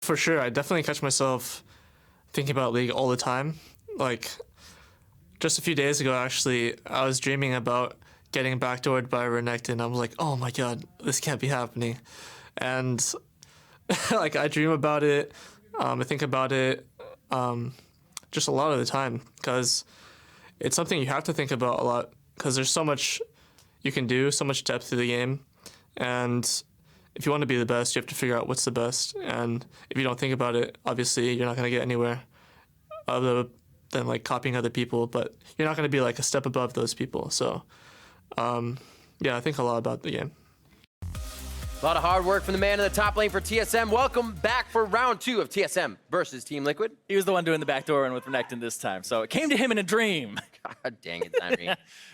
for sure. I definitely catch myself thinking about League all the time. Like, just a few days ago, actually, I was dreaming about getting backdoored by Renekton. I'm like, oh my god, this can't be happening. And like, I dream about it. I think about it just a lot of the time because it's something you have to think about a lot because there's so much you can do, so much depth to the game. And if you want to be the best, you have to figure out what's the best. And if you don't think about it, obviously, you're not going to get anywhere other than like copying other people, but you're not going to be like a step above those people. So, yeah, I think a lot about the game. A lot of hard work from the man in the top lane for TSM. Welcome back for round 2 of TSM versus Team Liquid. He was the one doing the backdoor and with Renekton this time, so it came to him in a dream. God dang it, Henry.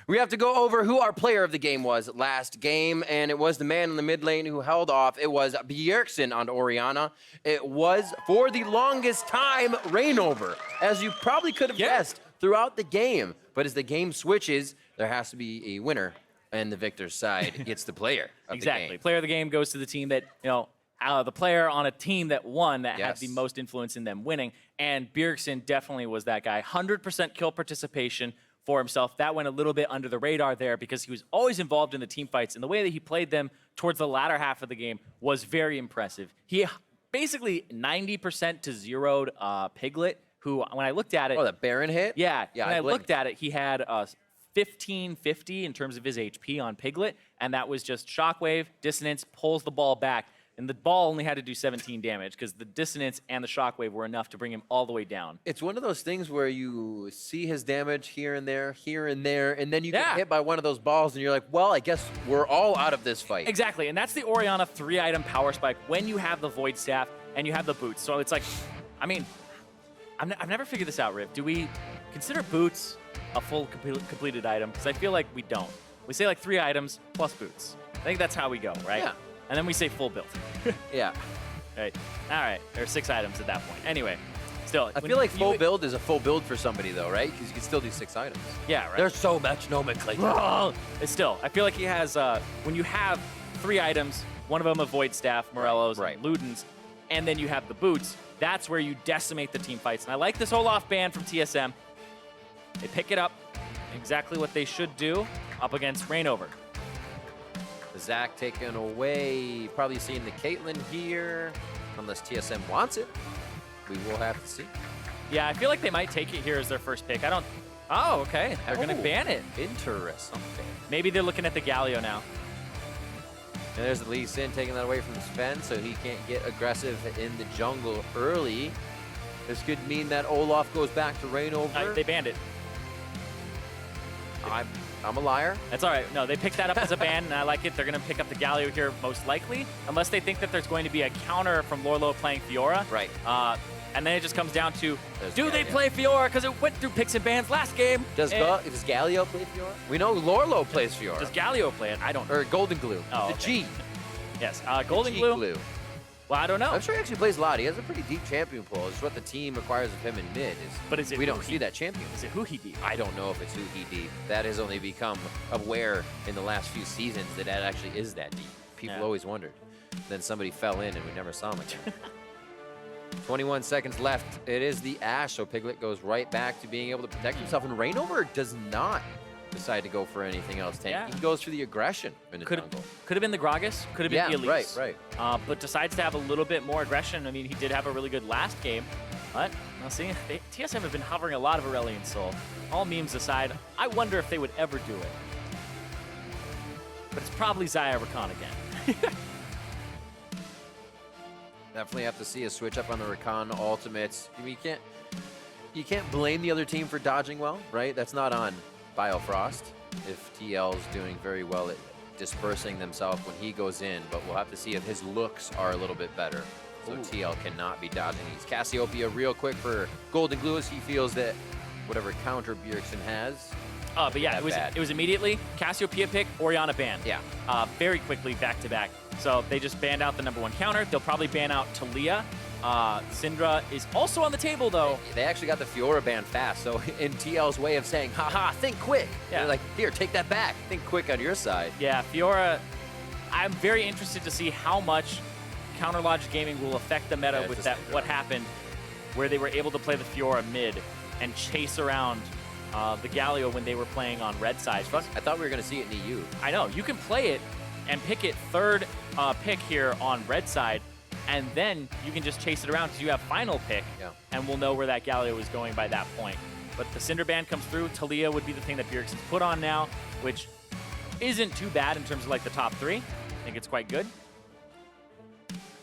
We have to go over who our player of the game was last game, and it was the man in the mid lane who held off. It was Bjergsen on Orianna. It was, for the longest time, Reignover, as you probably could have guessed throughout the game. But as the game switches, there has to be a winner, and the victor's side gets the player of the game. Player of the game goes to the team that, the player on a team that won that had the most influence in them winning. And Bjergsen definitely was that guy. 100% kill participation for himself. That went a little bit under the radar there because he was always involved in the team fights. And the way that he played them towards the latter half of the game was very impressive. He basically 90% to zeroed Piglet, who, when I looked at it... Oh, the Baron hit? Yeah. When I looked at it, he had 1550 in terms of his HP on Piglet, and that was just Shockwave, Dissonance, pulls the ball back, and the ball only had to do 17 damage because the Dissonance and the Shockwave were enough to bring him all the way down. It's one of those things where you see his damage here and there, and then you get hit by one of those balls, and you're like, well, I guess we're all out of this fight. Exactly, and that's the Orianna 3-item power spike when you have the Void Staff and you have the boots. So it's like, I mean, I've never figured this out, Riv. Do we consider boots a full completed item? Because I feel like we don't. We say like 3 items plus boots. I think that's how we go, right? Yeah. And then we say full build. Yeah. Right. All right. There are 6 items at that point. Anyway, still. I feel like full build is a full build for somebody though, right? Because you can still do 6 items. Yeah, right. There's so much nomenclature. It's still. I feel like he has, when you have 3 items, one of them a Void Staff, Morello's, and Luden's, and then you have the boots, that's where you decimate the team fights. And I like this Olaf ban from TSM. They pick it up, exactly what they should do, up against Reignover. Zac taken away. Probably seeing the Caitlyn here, unless TSM wants it. We will have to see. Yeah, I feel like they might take it here as their first pick. I don't... Oh, okay. They're going to ban it. Interesting. Maybe they're looking at the Galio now. And there's the Lee Sin taking that away from Sven, so he can't get aggressive in the jungle early. This could mean that Olaf goes back to Reignover. They banned it. I'm a liar. That's all right. No, they picked that up as a ban, and I like it. They're going to pick up the Galio here most likely, unless they think that there's going to be a counter from Lorlo playing Fiora. Right. And then it just comes down to, do they play Fiora? Because it went through picks and bans last game. Does Galio play Fiora? We know Lorlo plays Fiora. Does Galio play it? I don't know. Or Golden Glue. Oh, the okay. G. Yes, Golden Glue. Well, I don't know. I'm sure he actually plays a lot. He has a pretty deep champion pool. It's what the team requires of him in mid. But is it we don't see that champion. Is it Huhi deep? I don't know if it's Huhi deep. That has only become aware in the last few seasons that actually is that deep. People always wondered. Then somebody fell in and we never saw him again. 21 seconds left. It is the Ashe, so Piglet goes right back to being able to protect himself. And Reignover does not decide to go for anything else. He goes for the aggression in the jungle. Could have been the Gragas, could have been the Elise. Right. But decides to have a little bit more aggression. I mean, he did have a really good last game. But, now see, TSM have been hovering a lot of Aurelion Sol. All memes aside, I wonder if they would ever do it. But it's probably Xayah Rakan again. Definitely have to see a switch up on the Rakan ultimates. I mean, you can't blame the other team for dodging well, right? That's not on Biofrost if TL's doing very well at dispersing themselves when he goes in, but we'll have to see if his looks are a little bit better. So TL cannot be dodging these. Cassiopeia real quick for Golden Glue as he feels that whatever counter Bjergsen has. But yeah, it was immediately Cassiopeia pick, Orianna ban. Yeah. Very quickly back to back. So they just banned out the #1 counter. They'll probably ban out Taliyah. Syndra is also on the table, though. They actually got the Fiora ban fast, so in TL's way of saying, haha, think quick. Yeah. They're like, here, take that back. Think quick on your side. Yeah, Fiora, I'm very interested to see how much Counter Logic Gaming will affect the meta with that. What happened, where they were able to play the Fiora mid and chase around the Galio when they were playing on red side. I thought we were going to see it in EU. I know. You can play it and pick it third pick here on red side, and then you can just chase it around because you have final pick, and we'll know where that Galio is going by that point. But the Cinder Band comes through. Talia would be the thing that Bjergsen's put on now, which isn't too bad in terms of like the top 3. I think it's quite good.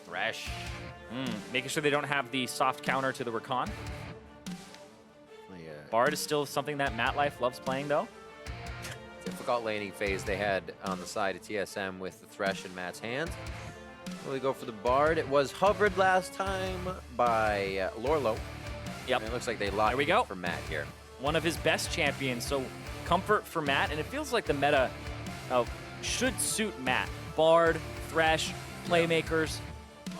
Thresh. Making sure they don't have the soft counter to the Rakan. Bard is still something that MatLife loves playing, though. Difficult laning phase they had on the side of TSM with the Thresh in Matt's hands. Will we go for the Bard? It was hovered last time by Lorlo. Yep. And it looks like they locked it for Matt here. One of his best champions, so comfort for Matt, and it feels like the meta should suit Matt. Bard, Thresh, playmakers.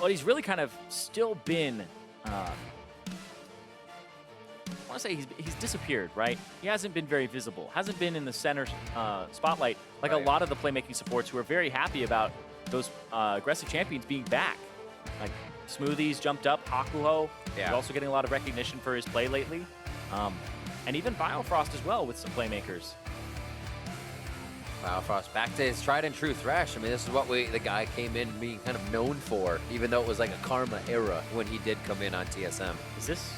But he's really kind of still been... I want to say he's disappeared, right? He hasn't been very visible, hasn't been in the center spotlight like a lot of the playmaking supports who are very happy about those aggressive champions being back. Like Smoothies jumped up, Hakuho, he's also getting a lot of recognition for his play lately. And even Biofrost as well with some playmakers. Biofrost back to his tried and true Thresh. I mean, this is what the guy came in being kind of known for, even though it was like a Karma era when he did come in on TSM. Is this?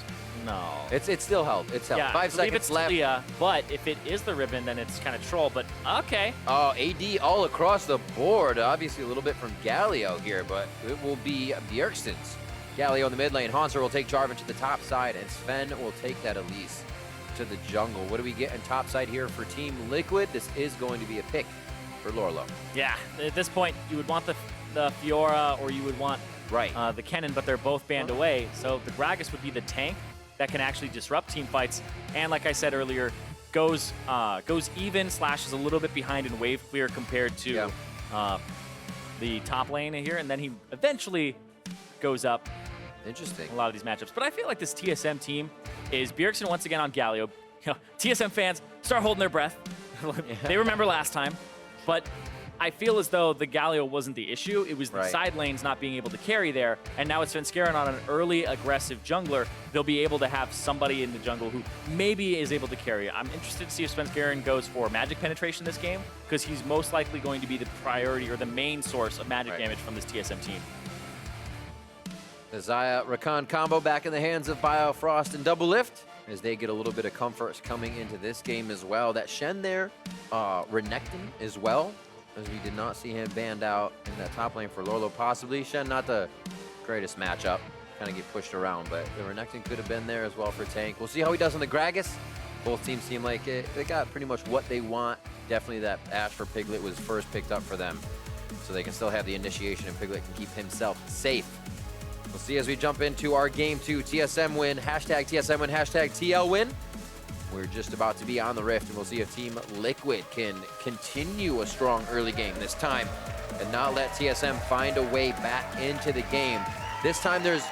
No. It's still held. It's held. Yeah, 5 seconds it's left. Talia, but if it is the ribbon, then it's kind of troll, but okay. Oh, AD all across the board. Obviously a little bit from Galio here, but it will be Bjergsen's. Galio in the mid lane. Hanser will take Jarvan to the top side, and Sven will take that Elise to the jungle. What do we get in top side here for Team Liquid? This is going to be a pick for Lorlo. Yeah, at this point, you would want the Fiora or you would want the Kennen, but they're both banned away. So the Gragas would be the tank that can actually disrupt team fights. And like I said earlier, goes even, slashes a little bit behind in wave clear compared to the top lane here. And then he eventually goes up. Interesting. A lot of these matchups. But I feel like this TSM team is Bjergsen once again on Galio. You know, TSM fans start holding their breath. They remember last time. But I feel as though the Galio wasn't the issue. It was the side lanes not being able to carry there. And now it's Svenskeren on an early aggressive jungler. They'll be able to have somebody in the jungle who maybe is able to carry. I'm interested to see if Svenskeren goes for magic penetration this game, because he's most likely going to be the priority or the main source of magic damage from this TSM team. The Xayah Rakan combo back in the hands of Biofrost and Doublelift as they get a little bit of comfort coming into this game as well. That Shen there, Renekton as well, as we did not see him banned out in that top lane for Lorlo possibly. Shen, not the greatest matchup, kind of get pushed around, but the Renekton could have been there as well for tank. We'll see how he does on the Gragas. Both teams seem like they got pretty much what they want. Definitely that Ashe for Piglet was first picked up for them, so they can still have the initiation and Piglet can keep himself safe. We'll see as we jump into our game 2. TSM win, hashtag TSM win, hashtag TL win. We're just about to be on the Rift, and we'll see if Team Liquid can continue a strong early game this time and not let TSM find a way back into the game. This time there's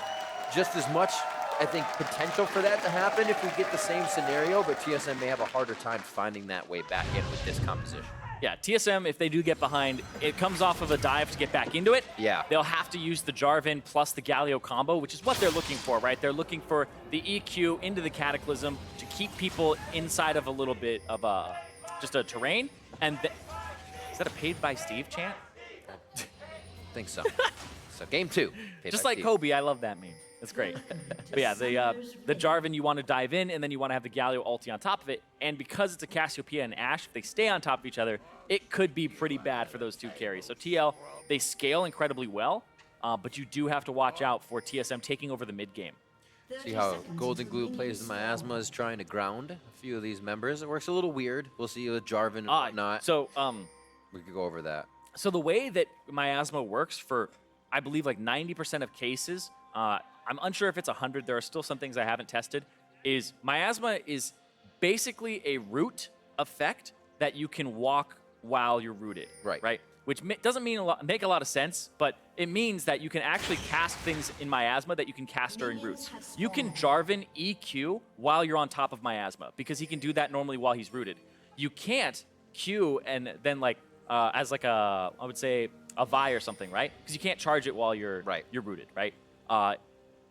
just as much, I think, potential for that to happen if we get the same scenario, but TSM may have a harder time finding that way back in with this composition. Yeah, TSM, if they do get behind, it comes off of a dive to get back into it. Yeah. They'll have to use the Jarvan plus the Galio combo, which is what they're looking for, right? They're looking for the EQ into the Cataclysm to keep people inside of a little bit of just a terrain. And is that a paid by Steve chant? I think so. So game 2. Just like Steve. Kobe, I love that meme. That's great. But yeah, the Jarvan, you want to dive in, and then you want to have the Galio ulti on top of it. And because it's a Cassiopeia and Ashe, if they stay on top of each other, it could be pretty bad for those two carries. So TL, they scale incredibly well, but you do have to watch out for TSM taking over the mid game. See how Golden Glue plays the Miasma is trying to ground a few of these members. It works a little weird. We'll see with Jarvan and whatnot. So we could go over that. So the way that Miasma works for, I believe, like 90% of cases, I'm unsure if it's 100. There are still some things I haven't tested. Is Miasma is basically a root effect that you can walk while you're rooted. Right. Which doesn't make a lot of sense, but it means that you can actually cast things in Miasma that you can cast during roots. You can Jarvan EQ while you're on top of Miasma, because he can do that normally while he's rooted. You can't Q and then like as like a, I would say, a Vi or something, right? Because you can't charge it while you're rooted, right?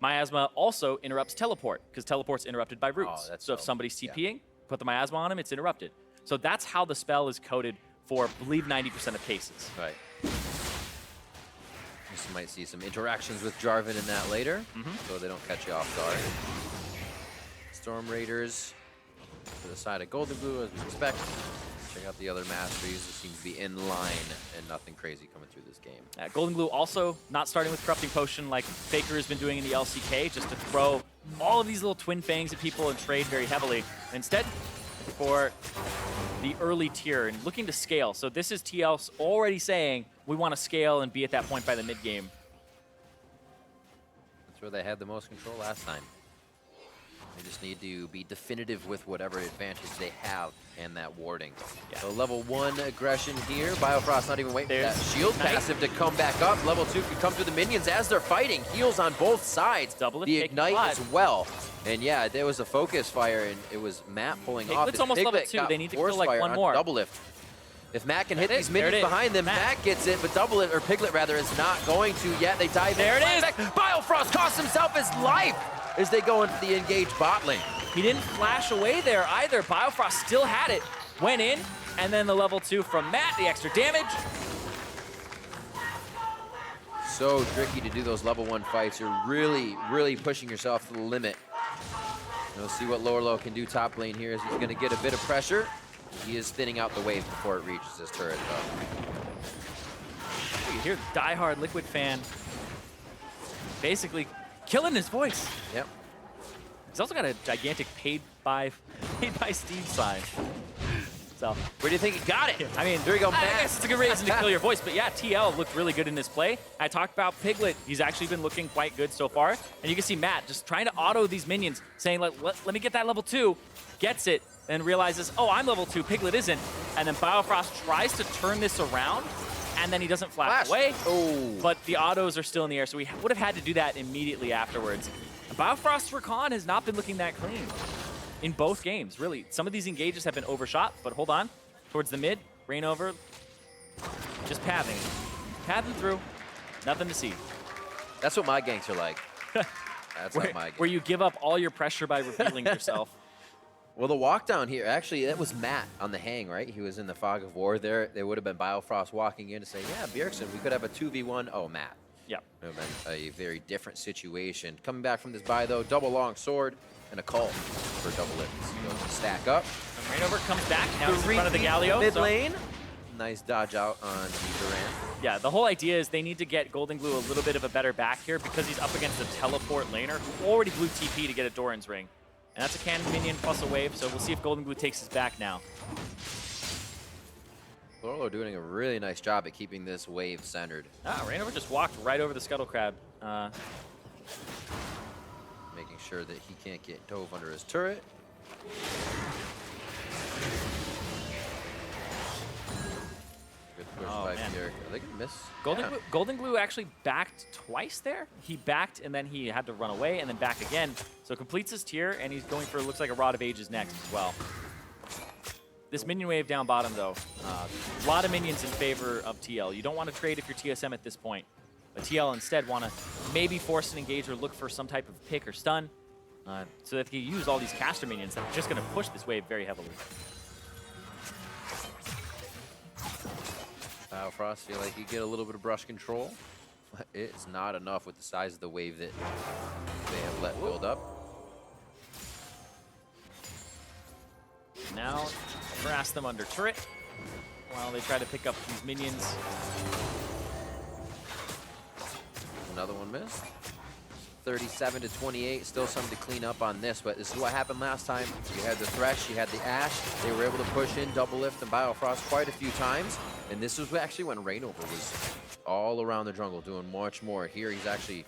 Miasma also interrupts teleport, because teleport's interrupted by roots. So if somebody's TPing, put the Miasma on him, it's interrupted. So that's how the spell is coded for, I believe, 90% of cases. Right. Just might see some interactions with Jarvan in that later, so they don't catch you off guard. Storm Raiders to the side of Golden Glue, as we expect. Check out the other masteries. It seems to be in line and nothing crazy coming through this game. Golden Glue also not starting with Corrupting Potion like Faker has been doing in the LCK, just to throw all of these little twin fangs at people and trade very heavily. Instead, for the early tier and looking to scale. So this is TL already saying we want to scale and be at that point by the mid game. That's where they had the most control last time. They just need to be definitive with whatever advantage they have and that warding. So level 1 aggression here. Biofrost not even waiting for that shield passive to come back up. Level 2 can come through the minions as they're fighting. Heals on both sides. The ignite as well. And yeah, there was a focus fire, and it was Matt pulling off. It's almost level 2. They need to kill like one more. Double lift. If Matt can hit these minions behind them, Matt gets it, but Double Lift, or Piglet rather, is not going to yet. They dive in. There it is. Biofrost costs himself his life as they go into the engaged bot lane. He didn't flash away there either. Biofrost still had it. Went in, and then the level 2 from Matt, the extra damage. So tricky to do those level 1 fights. You're really, really pushing yourself to the limit. We'll see what Lowerlo can do top lane here as he's going to get a bit of pressure. He is thinning out the wave before it reaches his turret, though. You hear the diehard Liquid fan basically killing his voice. Yep. He's also got a gigantic paid by Steve sign. So where do you think he got it? I mean, there you go, Matt. I guess it's a good reason to kill your voice. But yeah, TL looked really good in this play. I talked about Piglet. He's actually been looking quite good so far. And you can see Matt just trying to auto these minions, saying, let me get that level 2. Gets it, then realizes, oh, I'm level 2, Piglet isn't. And then Biofrost tries to turn this around, and then he doesn't flash away. Oh. But the autos are still in the air, so we would have had to do that immediately afterwards. And Biofrost's Rakan has not been looking that clean in both games, really. Some of these engages have been overshot, but hold on. Towards the mid, rain over, just pathing. Pathing through, nothing to see. That's what my ganks are like. That's not my gank. Where you give up all your pressure by revealing yourself. Well, the walk down here, actually, that was Matt on the hang, right? He was in the fog of war there. There would have been Biofrost walking in to say, yeah, Bjergsen, we could have a 2v1. Oh, Matt. Yep. It would have been a very different situation. Coming back from this buy, though, double long sword and a cult for double lifts. Goes to stack up. And Rainover comes back. Now he's in front of the Galio. Mid lane. Nice dodge out on Durant. Yeah, the whole idea is they need to get Golden Glue a little bit of a better back here because he's up against a teleport laner who already blew TP to get a Doran's Ring. And that's a cannon minion plus a wave, so we'll see if Golden Glue takes his back now. Lowerlo doing a really nice job at keeping this wave centered. Rainover just walked right over the Scuttle Crab. Making sure that he can't get dove under his turret. Good push by Bjerg. Are they going to miss? Golden Glue actually backed twice there. He backed, and then he had to run away, and then back again. So completes his tier, and he's going for, looks like a Rod of Ages next as well. This minion wave down bottom, though, a lot of minions in favor of TL. You don't want to trade if you're TSM at this point. But TL instead want to maybe force an engage or look for some type of pick or stun so that they can use all these caster minions that are just going to push this wave very heavily. Biofrost feel like you get a little bit of brush control, but it's not enough with the size of the wave that they have let build up. Now, harass them under turret while they try to pick up these minions. Another one missed. 37 to 28, still something to clean up on this, but this is what happened last time. You had the Thresh, you had the Ashe. They were able to push in double lift and Biofrost quite a few times, and this was actually when Rainover was all around the jungle doing much more. Here he's actually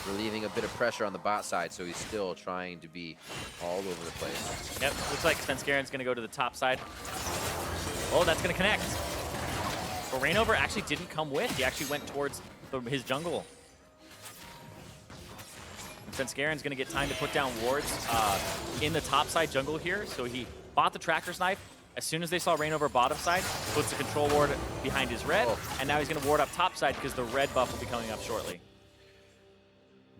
relieving a bit of pressure on the bot side, so he's still trying to be all over the place. Yep, looks like Svenskeren going to go to the top side. Oh, that's going to connect. But Rainover actually didn't come with. He actually went towards his jungle. Svenskeren going to get time to put down wards in the top side jungle here. So he bought the Tracker's Knife, as soon as they saw Reignover bottom side, puts a control ward behind his red, and now he's going to ward up top side because the red buff will be coming up shortly.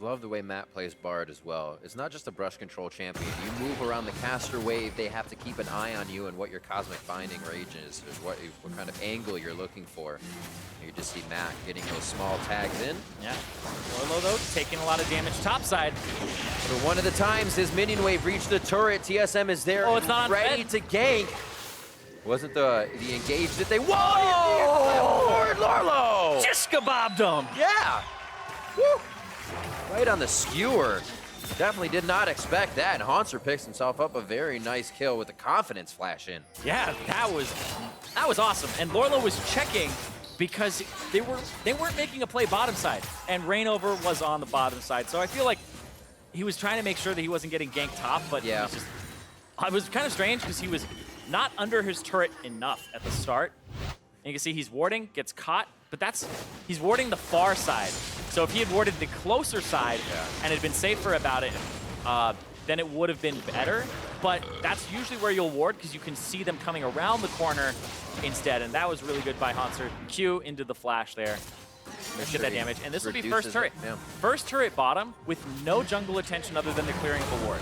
Love the way Matt plays Bard as well. It's not just a brush control champion. You move around the caster wave, they have to keep an eye on you and what your Cosmic Binding rage is, or what kind of angle you're looking for. You just see Matt getting those small tags in. Yeah. Lorlo, though, taking a lot of damage topside. For one of the times his minion wave reached the turret, TSM is there it's not ready unfed. to gank. Wasn't the engage that they... Whoa! Lorlo! Just kabobbed him. Yeah! Woo! Right on the skewer. Definitely did not expect that. And Hauntzer picks himself up a very nice kill with the confidence flash in. Yeah, that was awesome. And Lorlo was checking because they weren't making a play bottom side, and Reignover was on the bottom side. So I feel like he was trying to make sure that he wasn't getting ganked top, but Yeah. it was kind of strange because he was not under his turret enough at the start. And you can see he's warding, gets caught, but he's warding the far side. So if he had warded the closer side and had been safer about it, then it would have been better. But that's usually where you'll ward because you can see them coming around the corner instead. And that was really good by Hauntzer. Q into the flash there. Let's get that damage. And this will be first turret. Yeah. First turret bottom with no jungle attention other than the clearing of a ward.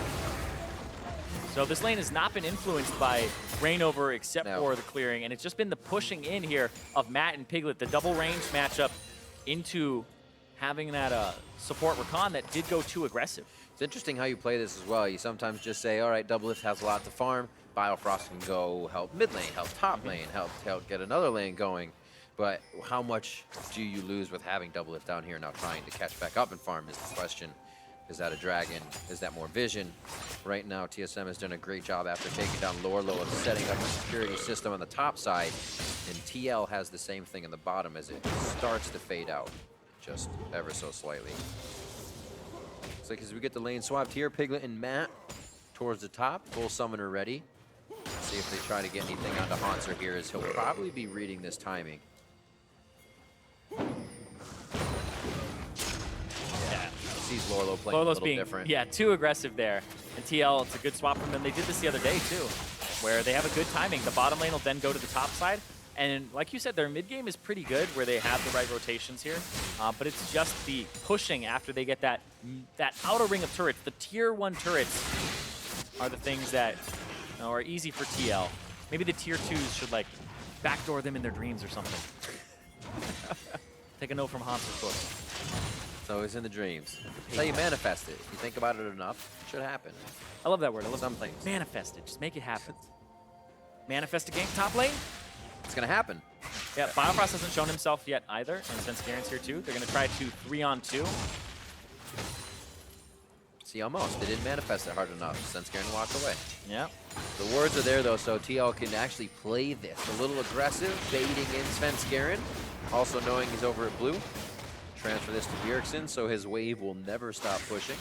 So this lane has not been influenced by Reignover except for the clearing, and it's just been the pushing in here of Matt and Piglet, the double range matchup into having that support Rakan that did go too aggressive. It's interesting how you play this as well. You sometimes just say, all right, Doublelift has a lot to farm. Biofrost can go help mid lane, help top lane, help get another lane going. But how much do you lose with having Doublelift down here now trying to catch back up and farm is the question. Is that a dragon? Is that more vision? Right now, TSM has done a great job after taking down Lorlo of setting up a security system on the top side. And TL has the same thing in the bottom as it starts to fade out, just ever so slightly. Looks like as we get the lane swapped here, Piglet and Matt towards the top, full summoner ready. See if they try to get anything onto Hauntzer here, as he'll probably be reading this timing. Sees Lorlo playing a little different. Yeah, too aggressive there. And TL, it's a good swap from them. They did this the other day too, where they have a good timing. The bottom lane will then go to the top side. And like you said, their mid game is pretty good where they have the right rotations here. But it's just the pushing after they get that outer ring of turrets. The tier 1 turrets are the things that are easy for TL. Maybe the tier 2s should like backdoor them in their dreams or something. Take a note from Hans's book. It's always in the dreams. That's how you manifest it. If you think about it enough, it should happen. I love that word. I love some things. Manifest it. Just make it happen. Manifest a gank top lane? It's going to happen. Yeah, Biofrost hasn't shown himself yet either, and Svenskeren here too. They're going to try to 3-on-2. See, almost. They didn't manifest it hard enough. Svenskeren walked away. Yeah. The words are there, though, so TL can actually play this. A little aggressive, baiting in Svenskeren. Also knowing he's over at blue. Transfer this to Bjergsen, so his wave will never stop pushing.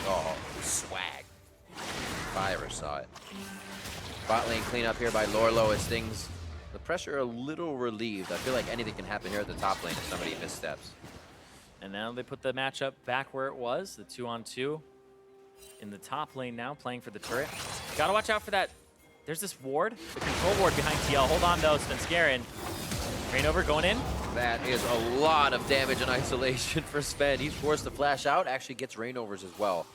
Oh, swag. If I ever saw it. Bot lane cleanup here by Lorlo as things, the pressure a little relieved. I feel like anything can happen here at the top lane if somebody missteps. And now they put the matchup back where it was, the 2-on-2 in the top lane now, playing for the turret. Gotta watch out for that. There's this ward, the control ward behind TL. Hold on though, Svenskeren. Reignover going in. That is a lot of damage in isolation for Sven. He's forced to flash out, actually gets Reignover's as well.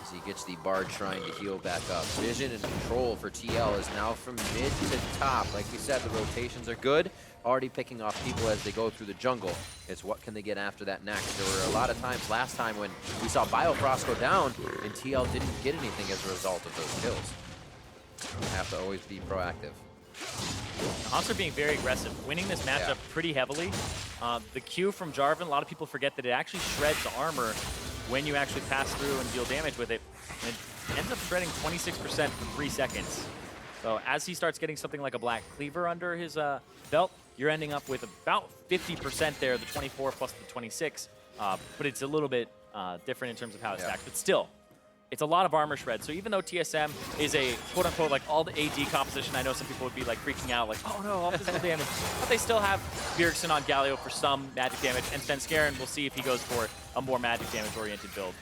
As he gets the Bard Shrine to heal back up. Vision and control for TL is now from mid to top. Like we said, the rotations are good. Already picking off people as they go through the jungle. It's what can they get after that next. There were a lot of times last time when we saw Biofrost go down and TL didn't get anything as a result of those kills. You have to always be proactive. Hauntzer being very aggressive, winning this matchup pretty heavily. The Q from Jarvan, a lot of people forget that it actually shreds armor when you actually pass through and deal damage with it. And it ends up shredding 26% in 3 seconds. So as he starts getting something like a Black Cleaver under his belt, you're ending up with about 50% there, the 24 plus the 26. But it's a little bit different in terms of how it stacks. But still, it's a lot of armor shred. So even though TSM is a quote-unquote like all the AD composition, I know some people would be like freaking out, like, oh no, all physical damage. But they still have Bjergsen on Galio for some magic damage, and Svenskeren, we'll see if he goes for a more magic damage-oriented build.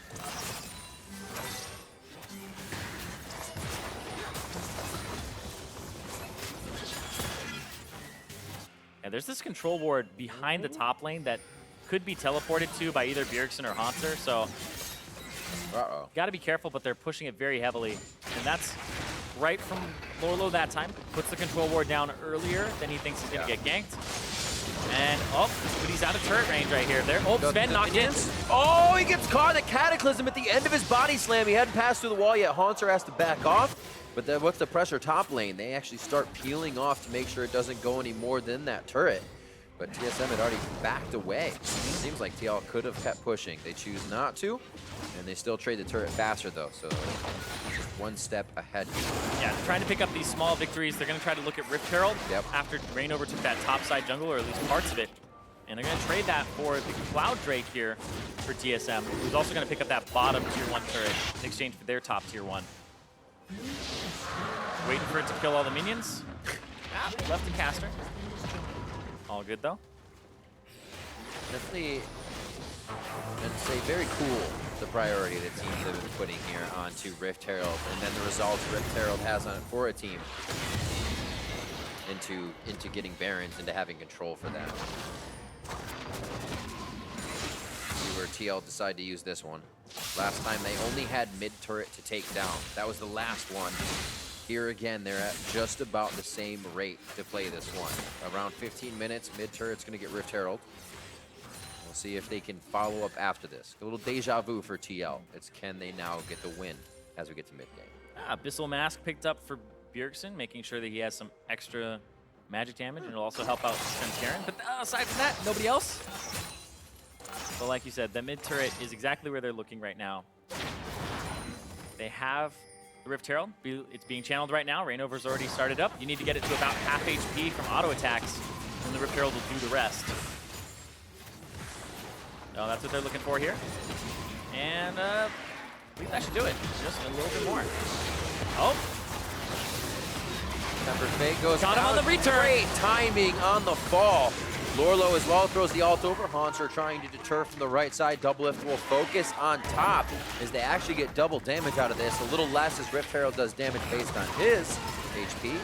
And there's this control ward behind the top lane that could be teleported to by either Bjergsen or Hauntzer, so got to be careful, but they're pushing it very heavily. And that's right from Lourlo that time. Puts the control ward down earlier than he thinks he's going to get ganked. And, oh, but he's out of turret range right here. There, oh, Sven knocked in. Oh, he gets caught in a Cataclysm at the end of his body slam. He hadn't passed through the wall yet. Hauntzer has to back off. But then what's the pressure top lane? They actually start peeling off to make sure it doesn't go any more than that turret. But TSM had already backed away. Seems like TL could have kept pushing. They choose not to, and they still trade the turret faster though, so just one step ahead. Yeah, trying to pick up these small victories. They're going to try to look at Rift Herald after Reignover took that top side jungle, or at least parts of it. And they're going to trade that for the Cloud Drake here for TSM, who's also going to pick up that bottom tier 1 turret in exchange for their top tier 1. Waiting for it to kill all the minions. Left a caster. All good though. Definitely, I'd say very cool the priority that teams have been putting here onto Rift Herald, and then the results Rift Herald has on it for a team into getting Barons, into having control for that. See where TL decide to use this one. Last time they only had mid turret to take down. That was the last one. Here again, they're at just about the same rate to play this one. Around 15 minutes, mid turret's gonna get Rift Herald. We'll see if they can follow up after this. A little deja vu for TL. It's can they now get the win as we get to mid game. Abyssal Mask picked up for Bjergsen, making sure that he has some extra magic damage, and it'll also help out Karen. But aside from that, nobody else. But like you said, the mid turret is exactly where they're looking right now. They have the Rift Herald. It's being channeled right now. Reignover's already started up. You need to get it to about half HP from auto attacks, and the Rift Herald will do the rest. So that's what they're looking for here. And I believe that should do it. Just a little bit more. Oh. Tempered Fate goes Got him down. on the return. Great timing on the fall. Lourlo as well throws the ult over. Hauntzer trying to deter from the right side. Doublelift will focus on top as they actually get double damage out of this. A little less as Rift Herald does damage based on his HP.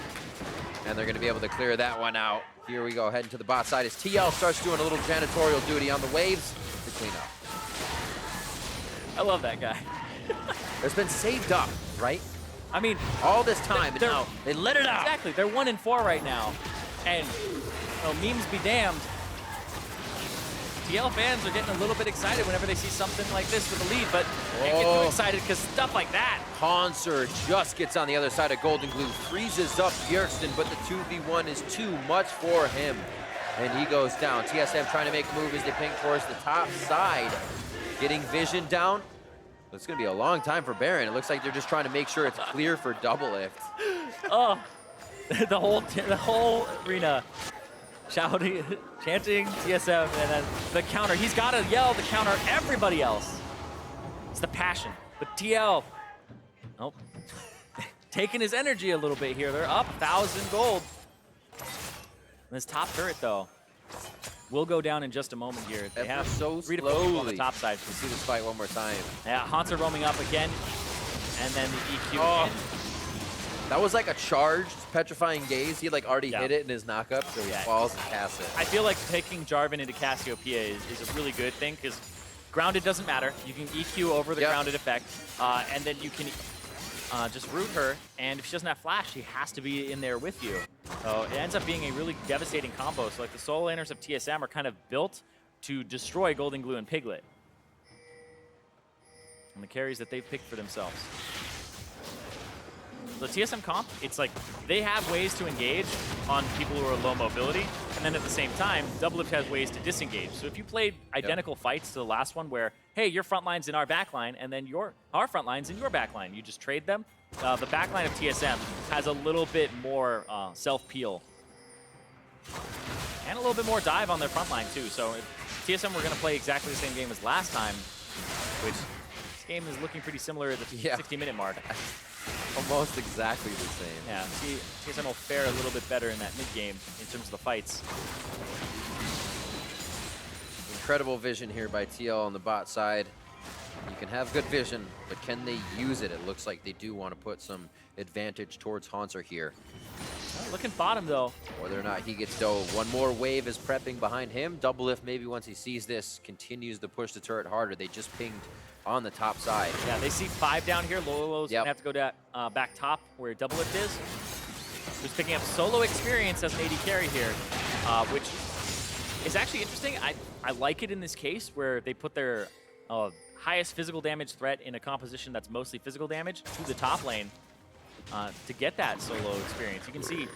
And they're going to be able to clear that one out. Here we go, heading to the bot side as TL starts doing a little janitorial duty on the waves to clean up. I love that guy. It's been saved up, right? I mean, all this time, and now they let it out. Exactly. They're 1-4 right now. And memes be damned. TL fans are getting a little bit excited whenever they see something like this with a lead, but they get too excited because stuff like that. Hauntzer just gets on the other side of Golden Glue, freezes up Bjergsen, but the 2v1 is too much for him. And he goes down. TSM trying to make a move as they ping towards the top side. Getting vision down. It's going to be a long time for Baron. It looks like they're just trying to make sure it's clear for Doublelift. Oh, the whole arena shouting, chanting TSM, and then the counter. He's got to yell to counter everybody else. It's the passion. But TL, nope, taking his energy a little bit here. They're up 1,000 gold. This top turret, though, will go down in just a moment here. They have so 3 to 4 people on the top side. We'll see this fight one more time. Yeah, Hauntzer roaming up again, and then the EQ again. That was like a charged Petrifying Gaze. He like already hit it in his knockup, so he falls and casts it. I feel like taking Jarvan into Cassiopeia is a really good thing, because grounded doesn't matter. You can EQ over the grounded effect, and then you can just root her, and if she doesn't have flash, she has to be in there with you. So it ends up being a really devastating combo. So like the solo laners of TSM are kind of built to destroy Golden Glue and Piglet. And the carries that they've picked for themselves. The TSM comp, it's like they have ways to engage on people who are low mobility, and then at the same time, Doublelift has ways to disengage. So if you played identical fights to the last one where, hey, your front line's in our back line, and then our front line's in your back line, you just trade them, the back line of TSM has a little bit more self-peel. And a little bit more dive on their front line, too. So if TSM were going to play exactly the same game as last time, which this game is looking pretty similar at the 60-minute mark. Almost exactly the same. Yeah, TSM will fare a little bit better in that mid-game in terms of the fights. Incredible vision here by TL on the bot side. You can have good vision, but can they use it? It looks like they do want to put some advantage towards Hauntzer here. Looking bottom, though. Whether or not he gets though, one more wave is prepping behind him. Doublelift maybe once he sees this continues to push the turret harder. They just pinged on the top side. Yeah, they see 5 down here. Lolo's gonna have to go to back top where Doublelift is. Who's picking up solo experience as an AD carry here, which is actually interesting. I like it in this case where they put their highest physical damage threat in a composition that's mostly physical damage to the top lane to get that solo experience. You can see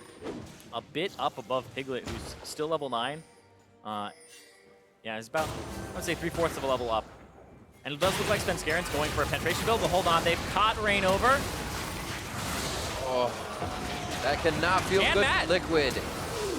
a bit up above Piglet, who's still level 9. Yeah, it's about, I would say, 3/4 of a level up. And it does look like Svenskaren's going for a penetration build, but hold on, they've caught Reignover. Oh, that cannot feel And good Matt. for Liquid.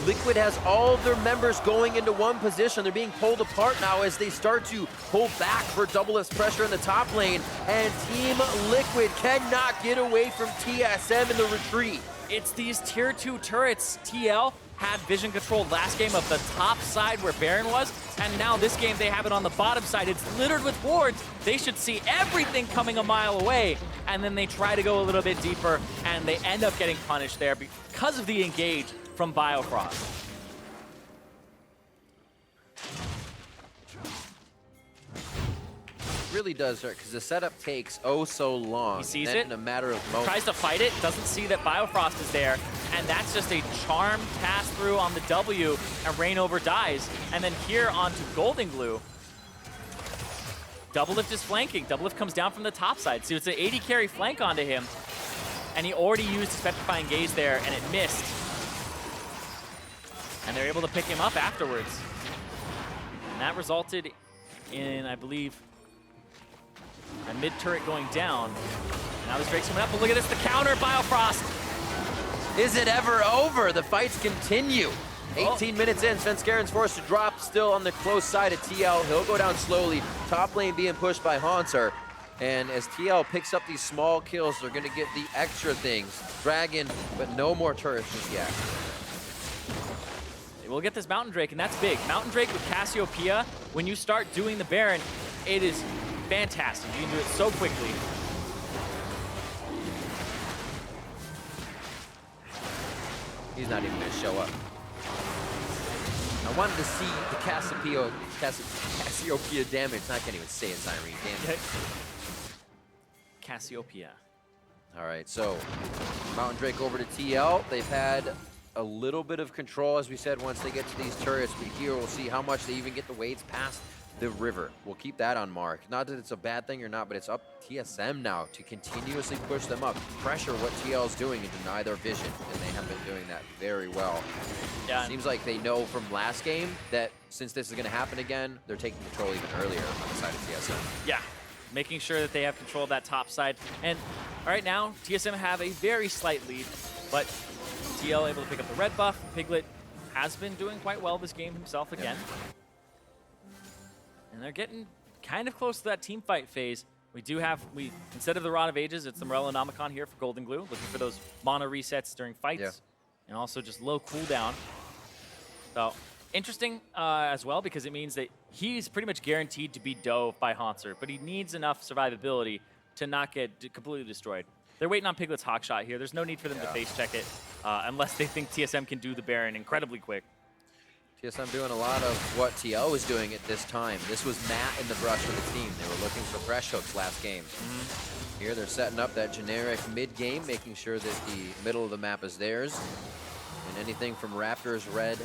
Liquid has all of their members going into one position. They're being pulled apart now as they start to pull back for Doublelift's pressure in the top lane. And Team Liquid cannot get away from TSM in the retreat. It's these tier 2 turrets. TL had vision control last game of the top side where Baron was, and now this game they have it on the bottom side. It's littered with wards. They should see everything coming a mile away, and then they try to go a little bit deeper, and they end up getting punished there because of the engage from Biofrost. Really does hurt because the setup takes oh so long. He sees then it, in a matter of moments. tries to fight it, doesn't see that Biofrost is there, and that's just a charm pass through on the W, and Reignover dies. And then here onto Golden Glue. Doublelift is flanking. Doublelift comes down from the top side. So it's an 80 carry flank onto him, and he already used his Petrifying Gaze there, and it missed. And they're able to pick him up afterwards. And that resulted in, I believe, a mid turret going down. And now this Drake's coming up, but look at this, the counter, Biofrost. Is it ever over? The fights continue. 18 minutes in, Svenskaren's forced to drop, still on the close side of TL. He'll go down slowly. Top lane being pushed by Haunter. And as TL picks up these small kills, they're gonna get the extra things. Dragon, but no more turrets just yet. We'll get this Mountain Drake, and that's big. Mountain Drake with Cassiopeia, when you start doing the Baron, it is fantastic. You can do it so quickly. He's not even gonna show up. I wanted to see the Cassiopeia damage. I can't even say it, Irene, damn it. Cassiopeia. All right, so Mountain Drake over to TL. They've had a little bit of control, as we said, once they get to these turrets, but here we'll see how much they even get the waves past the river. We'll keep that on mark. Not that it's a bad thing or not, but it's up TSM now to continuously push them up, pressure what TL is doing and deny their vision, and they have been doing that very well. Yeah. Seems like they know from last game that since this is going to happen again, they're taking control even earlier on the side of TSM. Yeah, making sure that they have control of that top side. And right now, TSM have a very slight lead, but TL able to pick up the red buff. Piglet has been doing quite well this game himself again. Yep. And they're getting kind of close to that team fight phase. We do have, instead of the Rod of Ages, it's the Morellonomicon here for Golden Glue, looking for those mono resets during fights, and also just low cooldown. So interesting as well, because it means that he's pretty much guaranteed to be dove by Haunter, but he needs enough survivability to not get completely destroyed. They're waiting on Piglet's Hawkshot here. There's no need for them to face check it unless they think TSM can do the Baron incredibly quick. TSM doing a lot of what TL was doing at this time. This was Matt in the brush with the team. They were looking for fresh hooks last game. Here they're setting up that generic mid-game, making sure that the middle of the map is theirs. And anything from Raptors Red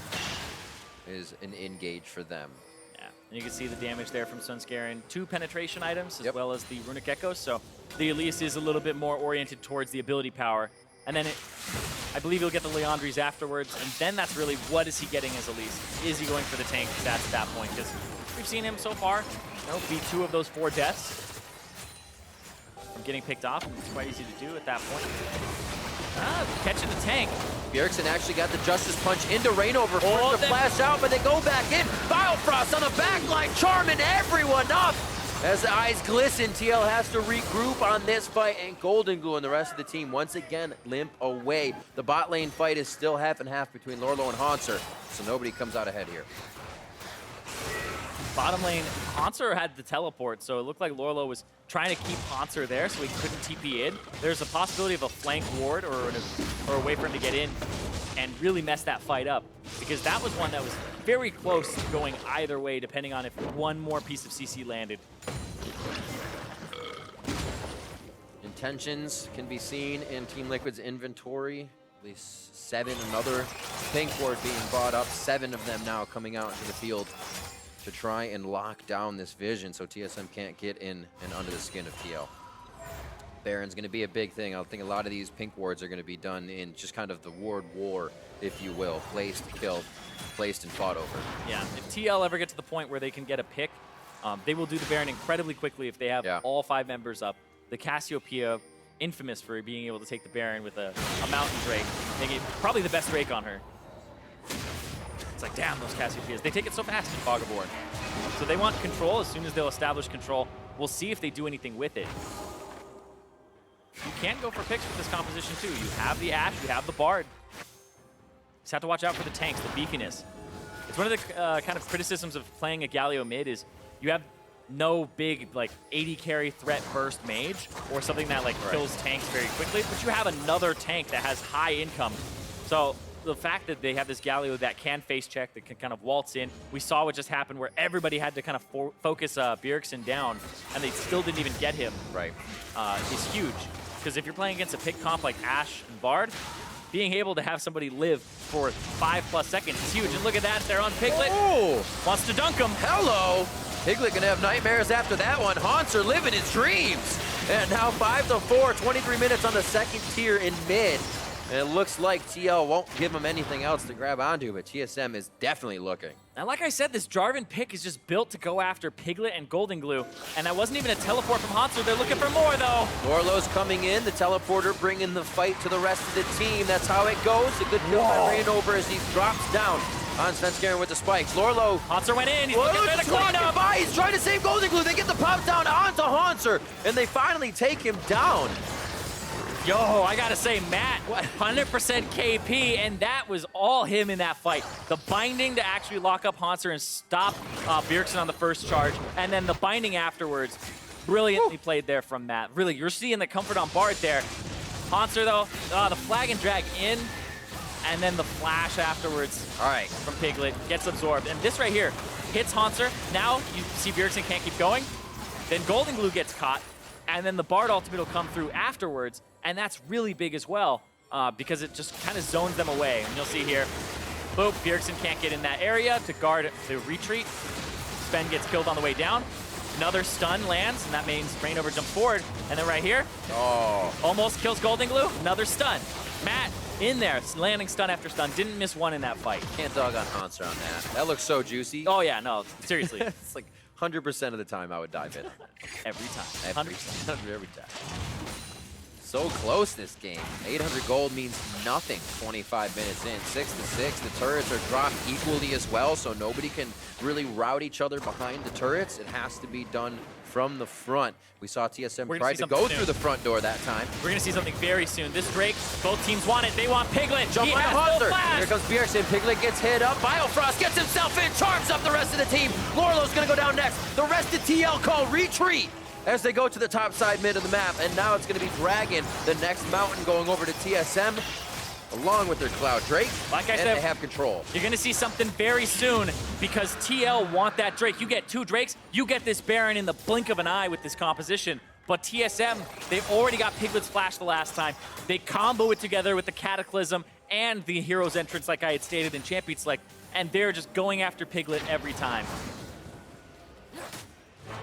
is an engage for them. Yeah, and you can see the damage there from Svenskaren. 2 penetration items as well as the Runic Echo. So the Elise is a little bit more oriented towards the ability power. And then I believe he'll get the Leandries afterwards, and then that's really what is he getting as Elise? Is he going for the tank stats at that point? Because we've seen him so far, beat 2 of those 4 deaths from getting picked off, and it's quite easy to do at that point. Catching the tank. Bjergsen actually got the Justice Punch into Reignover for the flash out, but they go back in. Biofrost on the back line, charming everyone up. As the eyes glisten, TL has to regroup on this fight, and Golden Glue and the rest of the team once again limp away. The bot lane fight is still half and half between Lorlo and Haunter, so nobody comes out ahead here. Bottom lane, Haunter had the teleport, so it looked like Lorlo was trying to keep Haunter there so he couldn't TP in. There's a possibility of a flank ward or a way for him to get in and really mess that fight up, because that was one that was very close to going either way, depending on if one more piece of CC landed. Intentions can be seen in Team Liquid's inventory. At least 7, another pink ward being brought up. 7 of them now coming out into the field to try and lock down this vision so TSM can't get in and under the skin of TL. Baron's going to be a big thing. I think a lot of these pink wards are going to be done in just kind of the ward war, if you will. Placed, killed, placed, and fought over. Yeah, if TL ever get to the point where they can get a pick, they will do the Baron incredibly quickly if they have all 5 members up. The Cassiopeia, infamous for being able to take the Baron with a Mountain Drake, making it probably the best Drake on her. It's like, damn, those Cassiopeias. They take it so fast in Fog of War. So they want control. As soon as they'll establish control, we'll see if they do anything with it. You can go for picks with this composition too. You have the Ashe, you have the Bard. Just have to watch out for the tanks, the beakiness. It's one of the kind of criticisms of playing a Galio mid is you have no big like 80 carry threat burst mage or something that like kills tanks very quickly, but you have another tank that has high income. So the fact that they have this Galio that can face check, that can kind of waltz in, we saw what just happened where everybody had to kind of focus Bjergsen down, and they still didn't even get him. Right. Is huge. Because if you're playing against a pick comp like Ashe and Bard, being able to have somebody live for 5+ seconds is huge. And look at that, they're on Piglet. Oh! Wants to dunk him. Hello! Piglet gonna have nightmares after that one. Haunter living his dreams. And now 5-4, 23 minutes on the second tier in mid. And it looks like TL won't give him anything else to grab onto, but TSM is definitely looking. And like I said, this Jarvan pick is just built to go after Piglet and Golden Glue. And that wasn't even a teleport from Haunter. They're looking for more, though. Lorlo's coming in, the teleporter bringing the fight to the rest of the team. That's how it goes. A good kill by Reignover as he drops down on Svenskeren with the spikes. Lorlo. Haunter went in. He's looking for the cleanup. He's trying to save Golden Glue. They get the pop down onto Haunter, and they finally take him down. Yo, I gotta say, Matt, 100% KP, and that was all him in that fight. The binding to actually lock up Haunter and stop Bjergsen on the first charge, and then the binding afterwards, brilliantly played there from Matt. Really, you're seeing the comfort on Bard there. Haunter, though, the flag and drag in, and then the flash afterwards. All right, from Piglet, gets absorbed. And this right here hits Haunter. Now you see Bjergsen can't keep going. Then Golden Glue gets caught, and then the Bard ultimate will come through afterwards. And that's really big as well, because it just kind of zones them away. And you'll see here, boop, Bjergsen can't get in that area to guard the retreat. Sven gets killed on the way down. Another stun lands, and that means Reignover jumps forward. And then right here, almost kills Golden Glue, another stun. Matt in there, landing stun after stun, didn't miss one in that fight. Can't dog on Haunter on that. That looks so juicy. Oh yeah, no, seriously. It's like 100% of the time I would dive in. Every time, 100%. Every time. So close this game. 800 gold means nothing 25 minutes in. 6-6. The turrets are dropped equally as well, so nobody can really route each other behind the turrets. It has to be done from the front. We saw TSM try to go through the front door that time. We're going to see something very soon. This Drake, both teams want it. They want Piglet. Jump on Haunter. Here comes Bjergsen. Piglet gets hit up. Biofrost gets himself in, charms up the rest of the team. Lorlo's going to go down next. The rest of TL call retreat as they go to the top side mid of the map. And now it's going to be Dragon, the next mountain, going over to TSM, along with their Cloud Drake. Like I said, they have control. You're going to see something very soon because TL want that Drake. You get 2 Drakes, you get this Baron in the blink of an eye with this composition. But TSM, they've already got Piglet's Flash the last time. They combo it together with the Cataclysm and the Hero's Entrance, like I had stated in Champion Select, and they're just going after Piglet every time.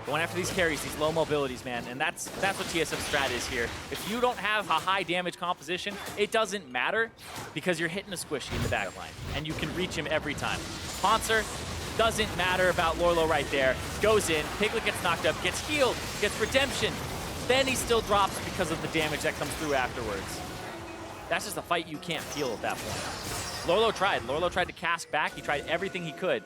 Going after these carries, these low mobilities, man, and that's what TSM's strat is here. If you don't have a high damage composition, it doesn't matter because you're hitting a squishy in the back line, and you can reach him every time. Haunter, doesn't matter about Lorlo right there. Goes in, Piglet gets knocked up, gets healed, gets redemption. Then he still drops because of the damage that comes through afterwards. That's just a fight you can't feel at that point. Lorlo tried to cast back. He tried everything he could.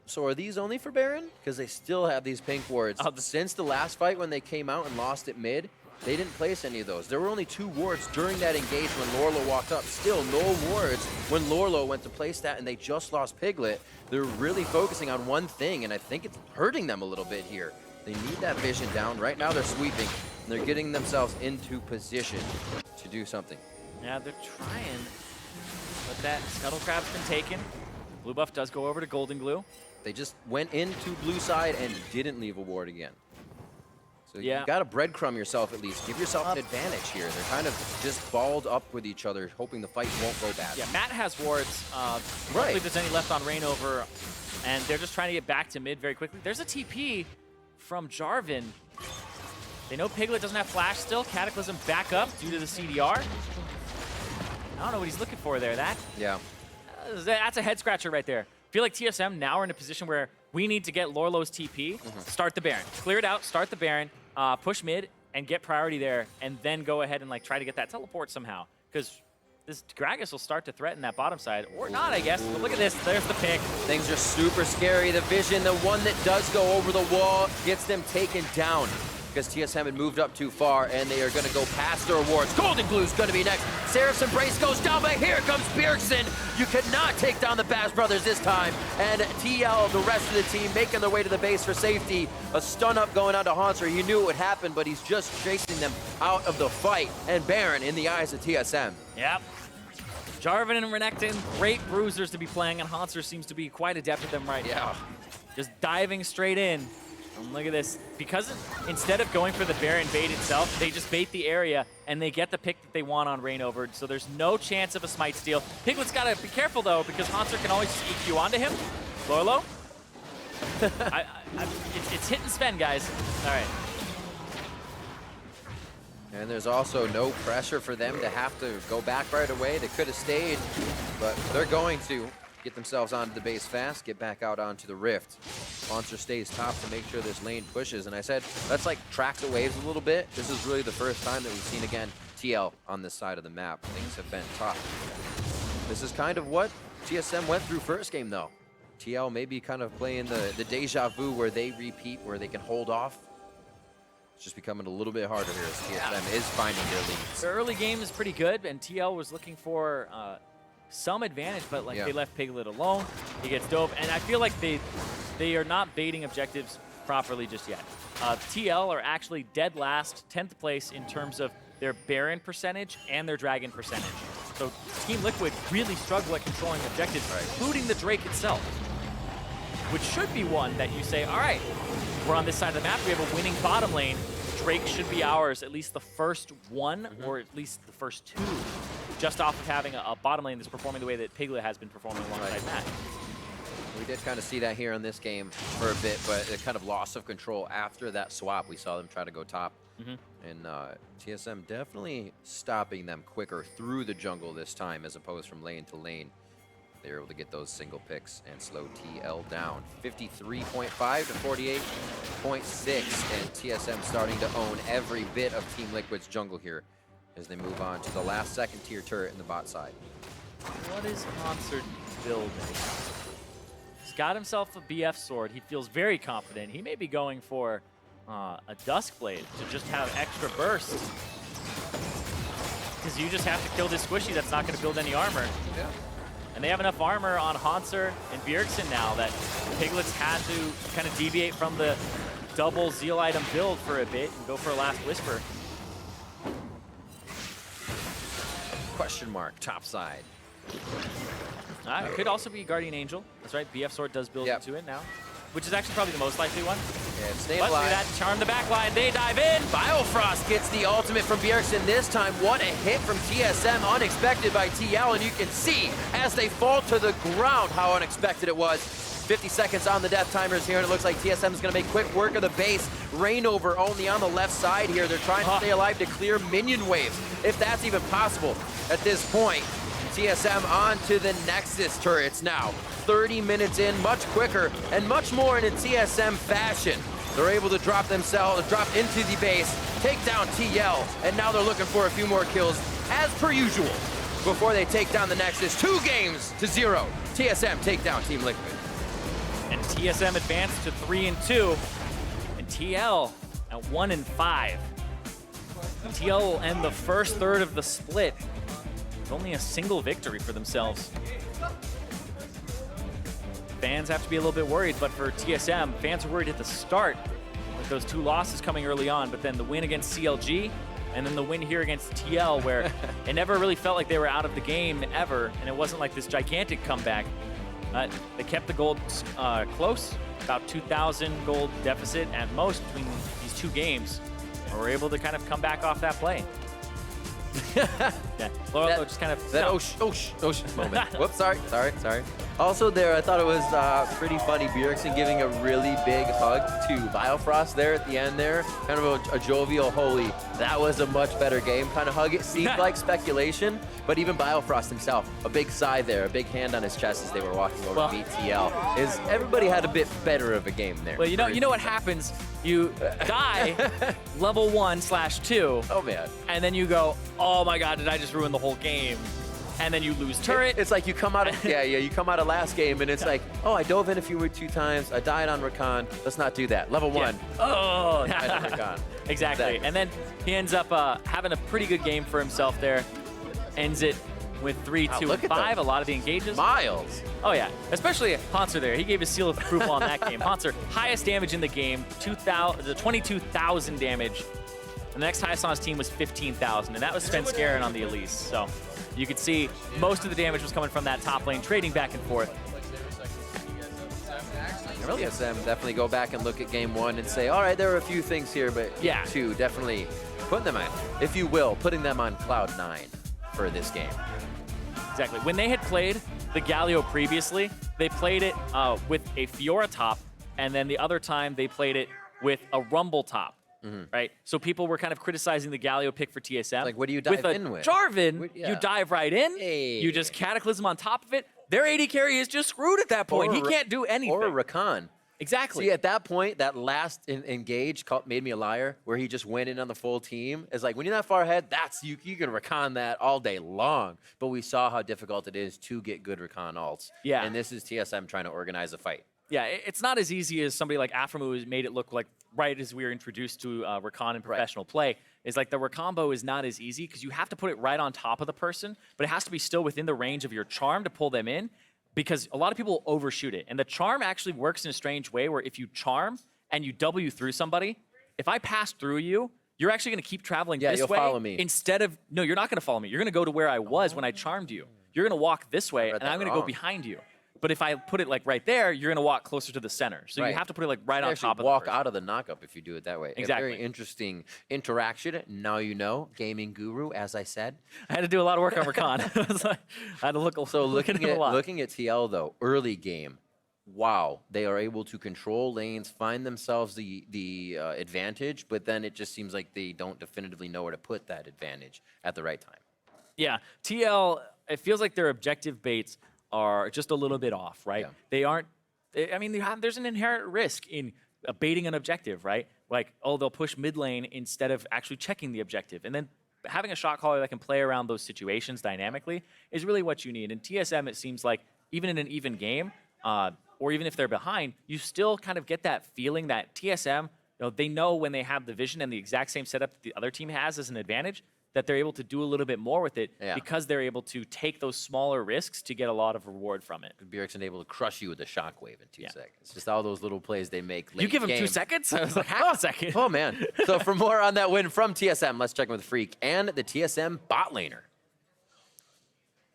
So are these only for Baron? Because they still have these pink wards. Since the last fight when they came out and lost at mid, they didn't place any of those. There were only 2 wards during that engage when Lorlo walked up. Still no wards when Lorlo went to place that, and they just lost Piglet. They're really focusing on one thing, and I think it's hurting them a little bit here. They need that vision down. Right now they're sweeping, and they're getting themselves into position to do something. Yeah, they're trying. But that Scuttle Crab's been taken. Blue buff does go over to Golden Glue. They just went into blue side and didn't leave a ward again. So Yeah. you got to breadcrumb yourself at least. Give yourself an advantage here. They're kind of just balled up with each other, hoping the fight won't go bad. Yeah, Matt has wards. I don't believe there's any left on Reignover, and they're just trying to get back to mid very quickly. There's a TP from Jarvan. They know Piglet doesn't have flash still. Cataclysm back up due to the CDR. I don't know what he's looking for there. Yeah. That's a head scratcher right there. I feel like TSM now are in a position where we need to get Lorlo's TP, start the Baron. Clear it out, start the Baron, push mid, and get priority there, and then go ahead and like try to get that teleport somehow. Because this Gragas will start to threaten that bottom side, or not, I guess. But look at this, there's the pick. Things are super scary. The vision, the one that does go over the wall, gets them taken down. Because TSM had moved up too far, and they are going to go past their wards. Golden Glue's going to be next. Seraph's Embrace goes down, but here comes Bjergsen. You cannot take down the Baz brothers this time. And TL, the rest of the team, making their way to the base for safety. A stun up going on to Haunter. He knew it would happen, but he's just chasing them out of the fight. And Baron in the eyes of TSM. Yep. Jarvan and Renekton, great bruisers to be playing, and Haunter seems to be quite adept at them right now. Just diving straight in. And look at this. Because instead of going for the Baron bait itself, they just bait the area, and they get the pick that they want on Reignover. So there's no chance of a smite steal. Piglet's got to be careful, though, because Haunter can always just EQ onto him. Lorlo? It's hit and Sven, guys. All right. And there's also no pressure for them to have to go back right away. They could have stayed, but they're going to get themselves onto the base fast, get back out onto the rift. Monster stays top to make sure this lane pushes. And I said, let's like track the waves a little bit. This is really the first time that we've seen, again, TL on this side of the map. Things have been tough. This is kind of what TSM went through first game, though. TL maybe kind of playing the deja vu where they repeat, where they can hold off. It's just becoming a little bit harder here as TSM is finding their leads. The early game is pretty good, and TL was looking for some advantage, but like they left Piglet alone. He gets dove, and I feel like they are not baiting objectives properly just yet. TL are actually dead last, 10th place in terms of their Baron percentage and their Dragon percentage. So Team Liquid really struggle at controlling objectives, including the Drake itself, which should be one that you say, all right, we're on this side of the map, we have a winning bottom lane. Drake should be ours, at least the first one, or at least the first two, just off of having a bottom lane that's performing the way that Piglet has been performing alongside Matt. We did kind of see that here in this game for a bit, but a kind of loss of control after that swap. We saw them try to go top. And TSM definitely stopping them quicker through the jungle this time as opposed from lane to lane. They were able to get those single picks and slow TL down. 53.5 to 48.6, and TSM starting to own every bit of Team Liquid's jungle here as they move on to the last second tier turret in the bot side. What is Haunter building? He's got himself a BF sword. He feels very confident. He may be going for a Duskblade to just have extra burst. Because you just have to kill this squishy that's not going to build any armor. Yeah. And they have enough armor on Haunter and Bjergsen now that Piglet's had to kind of deviate from the double Zeal item build for a bit and go for a last Whisper. Question mark, top side. It could also be Guardian Angel. That's right, BF Sword does build into it now, which is actually probably the most likely one. Yeah, stay But look alive. at that, charm the backline, they dive in. Biofrost gets the ultimate from Bjergsen this time. What a hit from TSM, unexpected by TL, and you can see as they fall to the ground how unexpected it was. 50 seconds on the death timers here, and it looks like TSM is going to make quick work of the base. Reignover only on the left side here. They're trying to stay alive to clear minion waves, if that's even possible at this point. TSM on to the Nexus turrets now. 30 minutes in, much quicker and much more in a TSM fashion. They're able to drop into the base, take down TL, and now they're looking for a few more kills as per usual before they take down the Nexus. 2-0. TSM take down Team Liquid. And TSM advanced to 3-2, and TL at 1-5. TL will end the first third of the split with only a single victory for themselves. Fans have to be a little bit worried, but for TSM, fans were worried at the start with those two losses coming early on, but then the win against CLG And then the win here against TL, where it never really felt like they were out of the game ever, and it wasn't like this gigantic comeback. They kept the gold close, about 2,000 gold deficit at most between these two games, and were able to kind of come back off that play. Yeah, Loro just kind of... That osh moment. Whoops, sorry. Also there, I thought it was pretty funny, Bjergsen giving a really big hug to Biofrost there at the end there. Kind of a jovial, holy, that was a much better game kind of hug. It seemed like speculation, but even Biofrost himself, a big sigh there, a big hand on his chest as they were walking over to beat TL. Is everybody had a bit better of a game there. Well, you know what happens? You die level 1/2. Oh, man. And then you go, oh my god, did I just ruin the whole game? And then you lose turret. It's like you come out of you come out of last game and it's like, oh, I dove in a few 2 times. I died on Rakan. Let's not do that. Level 1. Yeah. Oh, died on Rakan. Exactly. And then he ends up having a pretty good game for himself there. Ends it with 3, 2, and 5. A lot of the engages. Miles. Oh yeah, especially Poncer there. He gave his seal of approval on that game. Poncer, highest damage in the game, 22,000 damage. And the next highest on his team was 15,000, and that was Svenskeren on the Elise. So you could see most of the damage was coming from that top lane, trading back and forth. TSM definitely go back and look at game 1 and say, all right, there are a few things here, but yeah, 2 definitely putting them on, if you will, putting them on cloud 9 for this game. Exactly. When they had played the Galio previously, they played it with a Fiora top, and then the other time they played it with a Rumble top. Right? So people were kind of criticizing the Galio pick for TSM. Like, what do you dive in with? Jarvan, you dive right in. Hey. You just Cataclysm on top of it. Their AD carry is just screwed at that point. He can't do anything. Or Rakan. Exactly. See, at that point, that last engage made me a liar, where he just went in on the full team. It's like, when you're that far ahead, you can Rakan that all day long. But we saw how difficult it is to get good Rakan ults. Yeah. And this is TSM trying to organize a fight. Yeah, it's not as easy as somebody like Aphromoo has made it look like right as we were introduced to Rakan in professional play. Is like the Rakambo is not as easy because you have to put it right on top of the person, but it has to be still within the range of your charm to pull them in, because a lot of people overshoot it. And the charm actually works in a strange way where if you charm and you W through somebody, if I pass through you, you're actually going to keep traveling this way. Follow me. Instead of, no, you're not going to follow me. You're going to go to where I was when I charmed you. You're going to walk this way, and I'm going to go behind you. But if I put it like right there, you're going to walk closer to the center. So you have to put it like right on top of the walk out of the knockup if you do it that way. Exactly. A very interesting interaction. Now you know, gaming guru, as I said. I had to do a lot of work on Rakan. I had to look a looking at TL though, early game, wow, they are able to control lanes, find themselves the advantage, but then it just seems like they don't definitively know where to put that advantage at the right time. Yeah, TL, it feels like their objective baits are just a little bit off, right? Yeah. They aren't, I mean, there's an inherent risk in baiting an objective, right? Like, oh, they'll push mid lane instead of actually checking the objective. And then having a shot caller that can play around those situations dynamically is really what you need. And TSM, it seems like, even in an even game, or even if they're behind, you still kind of get that feeling that TSM, they know when they have the vision and the exact same setup that the other team has as an advantage, that they're able to do a little bit more with it because they're able to take those smaller risks to get a lot of reward from it. Bjergsen able to crush you with a shockwave in 2 seconds. Just all those little plays they make late You give him game. 2 seconds? I was like, half a second. Oh, man. So for more on that win from TSM, let's check in with Freak and the TSM bot laner.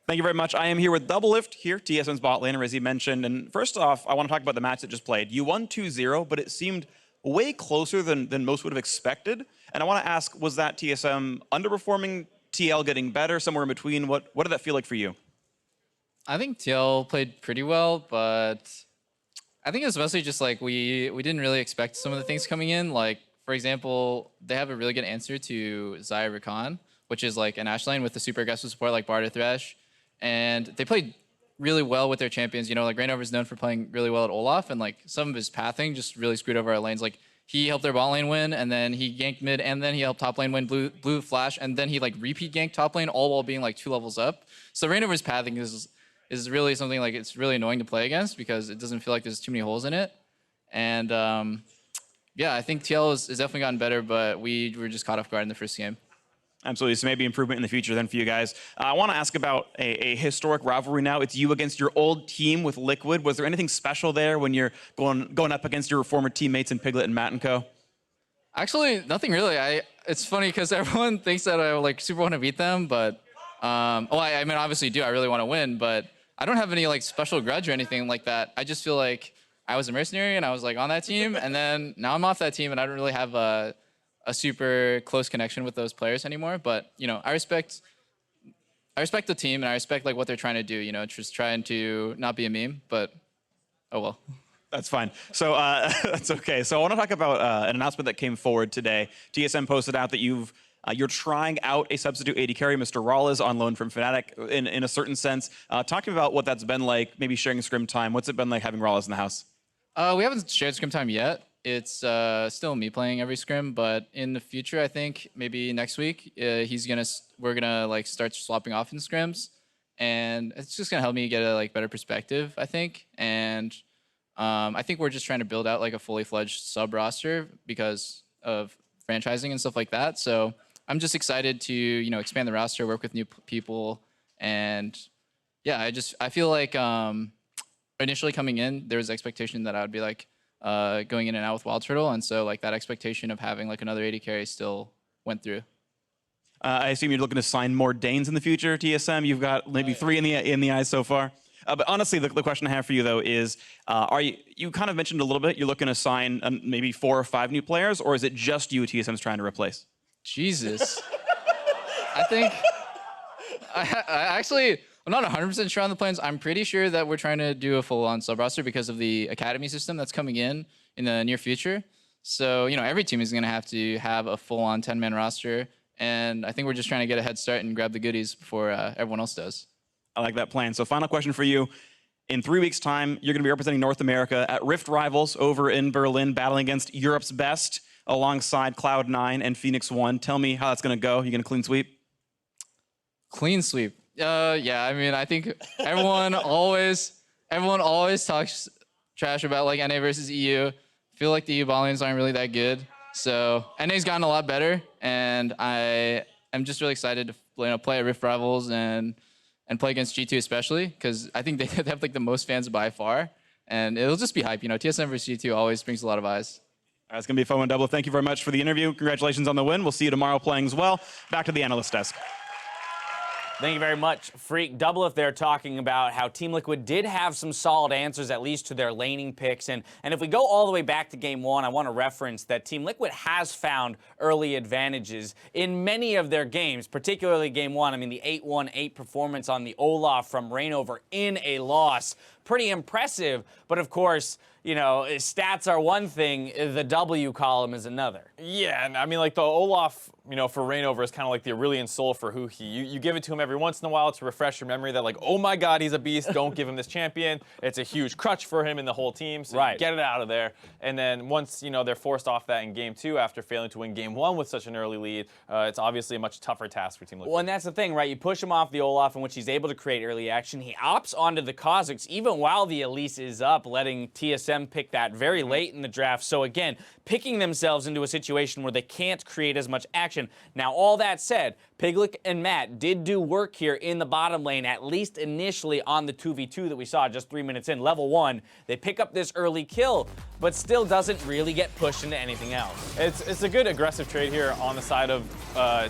Thank you very much. I am here with Doublelift here, TSM's bot laner, as he mentioned. And first off, I want to talk about the match that just played. You won 2-0, but it seemed way closer than most would have expected. And I want to ask, was that TSM underperforming, TL getting better, somewhere in between? What did that feel like for you? I think TL played pretty well, but I think it's mostly just like we didn't really expect some of the things coming in. Like, for example, they have a really good answer to Xayah Rakan, which is like an Ashe lane with the super aggressive support like Bard or Thresh. And they played really well with their champions. Like Reignover is known for playing really well at Olaf, and like some of his pathing just really screwed over our lanes. Like he helped their bot lane win, and then he ganked mid, and then he helped top lane win blue flash, and then he like repeat ganked top lane, all while being like 2 levels up. So Reignover's pathing is really something like it's really annoying to play against because it doesn't feel like there's too many holes in it. And yeah, I think TL has definitely gotten better, but we were just caught off guard in the first game. Absolutely. So maybe improvement in the future then for you guys. I want to ask about a historic rivalry now. It's you against your old team with Liquid. Was there anything special there when you're going up against your former teammates in Piglet and Matt and Co? Actually, nothing really. It's funny because everyone thinks that I like super want to beat them, but I mean, obviously do. I really want to win, but I don't have any like special grudge or anything like that. I just feel like I was a mercenary and I was like on that team, and then now I'm off that team, and I don't really have a super close connection with those players anymore. But you know, I respect the team and I respect like what they're trying to do. You know, just trying to not be a meme, but oh well. That's fine. So that's okay. So I want to talk about an announcement that came forward today. TSM posted out that you're trying out a substitute AD carry, Mr. Rawls, on loan from Fnatic in a certain sense. Talking about what that's been like, maybe sharing scrim time. What's it been like having Rawls in the house? We haven't shared scrim time yet. It's still me playing every scrim, but in the future, I think maybe next week, we're gonna like start swapping off in scrims, and it's just gonna help me get a like better perspective, I think. And I think we're just trying to build out like a fully fledged sub roster because of franchising and stuff like that. So I'm just excited to, you know, expand the roster, work with new people. And yeah, I feel like initially coming in, there was expectation that I would be like going in and out with Wild Turtle. And so like that expectation of having like another AD carry still went through. I assume you're looking to sign more Danes in the future, TSM. You've got maybe 3 in the eyes so far. But honestly, the question I have for you, though, is you kind of mentioned a little bit, you're looking to sign maybe 4 or 5 new players, or is it just you TSM's trying to replace? Jesus. I think I'm not 100% sure on the plans. I'm pretty sure that we're trying to do a full-on sub-roster because of the academy system that's coming in the near future. So, you know, every team is going to have a full-on 10-man roster, and I think we're just trying to get a head start and grab the goodies before everyone else does. I like that plan. So final question for you. In 3 weeks' time, you're going to be representing North America at Rift Rivals over in Berlin, battling against Europe's best alongside Cloud9 and Phoenix One. Tell me how that's going to go. You going to clean sweep? Clean sweep. Yeah, I mean, I think everyone always talks trash about like NA versus EU. I feel like the EU bot lanes aren't really that good. So NA's gotten a lot better, and I am just really excited to play at Rift Rivals and play against G2 especially, because I think they have like the most fans by far, and it'll just be hype. You know, TSM versus G2 always brings a lot of eyes. All right, it's going to be a fun one, Double. Thank you very much for the interview. Congratulations on the win. We'll see you tomorrow playing as well. Back to the analyst desk. Thank you very much, Freak. Doublelift there talking about how Team Liquid did have some solid answers, at least to their laning picks. And if we go all the way back to Game 1, I want to reference that Team Liquid has found early advantages in many of their games, particularly Game 1. I mean, the 8-1-8 performance on the Olaf from Reignover in a loss. Pretty impressive, but of course, you know, stats are one thing, the W column is another. Yeah, and I mean, like the Olaf, you know, for Reignover is kind of like the Aurelian Soul for Huhi. You give it to him every once in a while to refresh your memory that like, oh my god, he's a beast, don't give him this champion. It's a huge crutch for him and the whole team, so right. Get it out of there. And then once, you know, they're forced off that in Game 2 after failing to win Game 1 with such an early lead, it's obviously a much tougher task for Team Liquid. Well, and that's the thing, right? You push him off the Olaf in which he's able to create early action. He opts onto the Kha'Zix even while the Elise is up, letting TSM pick that very late in the draft. So again, picking themselves into a situation where they can't create as much action. Now, all that said, Piglet and Matt did do work here in the bottom lane, at least initially on the 2v2 that we saw just 3 minutes in. Level 1, they pick up this early kill, but still doesn't really get pushed into anything else. It's a good aggressive trade here on the side of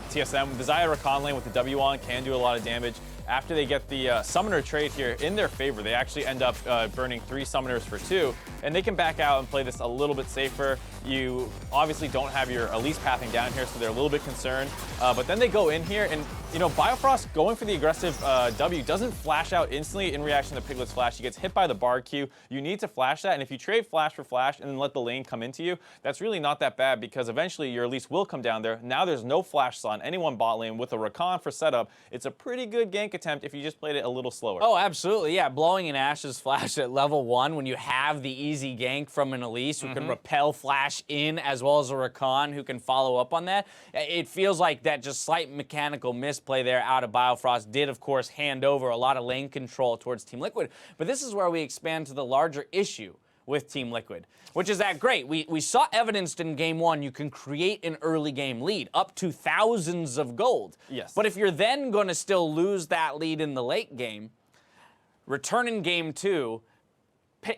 TSM. The Xayah Rakan lane with the W on can do a lot of damage. After they get the summoner trade here in their favor, they actually end up burning 3 summoners for 2, and they can back out and play this a little bit safer. You obviously don't have your Elise pathing down here, so they're a little bit concerned. But then they go in here, and you know, Biofrost going for the aggressive W doesn't flash out instantly in reaction to Piglet's flash. He gets hit by the Bard Q. You need to flash that, and if you trade flash for flash and then let the lane come into you, that's really not that bad because eventually your Elise will come down there. Now there's no flash on anyone bot lane with a Rakan for setup. It's a pretty good gank attempt if you just played it a little slower. Oh, absolutely, yeah. Blowing an Ashe's flash at level 1 when you have the easy gank from an Elise who can repel flash in as well as a Rakan who can follow up on that. It feels like that just slight mechanical misplay there out of Biofrost did, of course, hand over a lot of lane control towards Team Liquid. But this is where we expand to the larger issue with Team Liquid, which is that great. We saw evidenced in Game 1 you can create an early game lead up to thousands of gold. Yes. But if you're then going to still lose that lead in the late game, return in Game 2,